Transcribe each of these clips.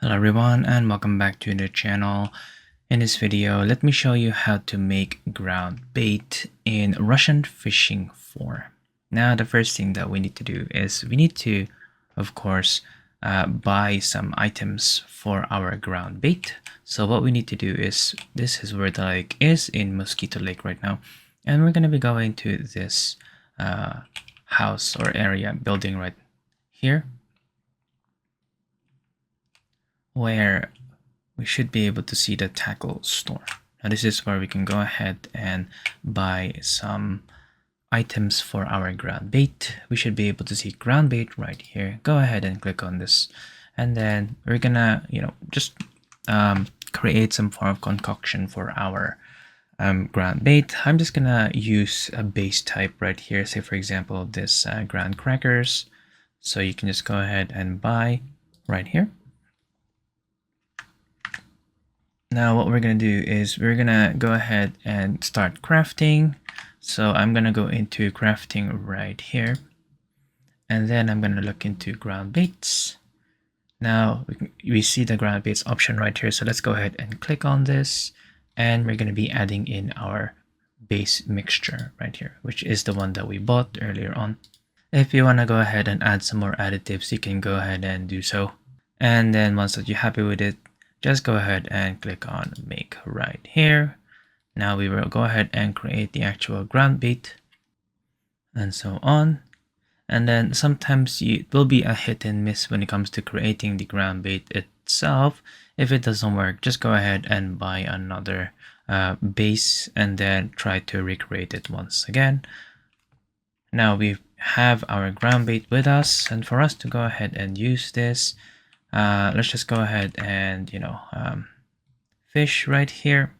Hello everyone and welcome back to the channel. In this video, let me show you how to make ground bait in Russian fishing 4. Now the first thing that we need to do is we need to, of course, buy some items for our ground bait. So what we need to do is, this is where the lake is in Mosquito Lake right now. And we're going to be going to this house or area building right here, where we should be able to see the tackle store. Now this is where we can go ahead and buy some items for our ground bait. We should be able to see ground bait right here. Go ahead and click on this, and then we're gonna just create some form of concoction for our ground bait. I'm just gonna use a base type right here, say for example this ground crackers. So you can just go ahead and buy right here. Now what we're going to do is we're going to go ahead and start crafting. So I'm going to go into crafting right here. And then I'm going to look into ground baits. Now we see the ground baits option right here. So let's go ahead and click on this. And we're going to be adding in our base mixture right here, which is the one that we bought earlier on. If you want to go ahead and add some more additives, you can go ahead and do so. And then once that you're happy with it, just go ahead and click on make right here. Now we will go ahead and create the actual ground bait and so on. And then sometimes it will be a hit and miss when it comes to creating the ground bait itself. If it doesn't work, just go ahead and buy another base and then try to recreate it once again. Now we have our ground bait with us, and for us to go ahead and use this, let's just go ahead and fish right here.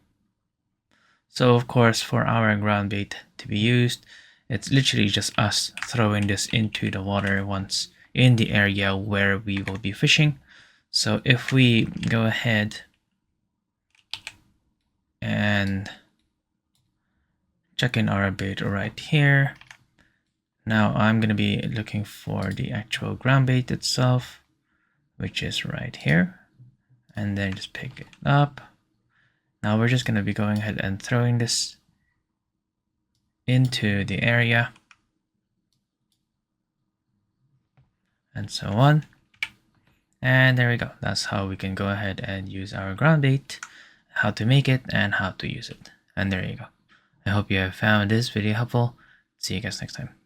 So of course, for our ground bait to be used, it's literally just us throwing this into the water once in the area where we will be fishing. So if we go ahead and check in our bait right here, now I'm going to be looking for the actual ground bait itself, which is right here, and then just pick it up. Now we're just going to be going ahead and throwing this into the area and so on. And there we go. That's how we can go ahead and use our ground bait, how to make it and how to use it. And there you go. I hope you have found this video helpful. See you guys next time.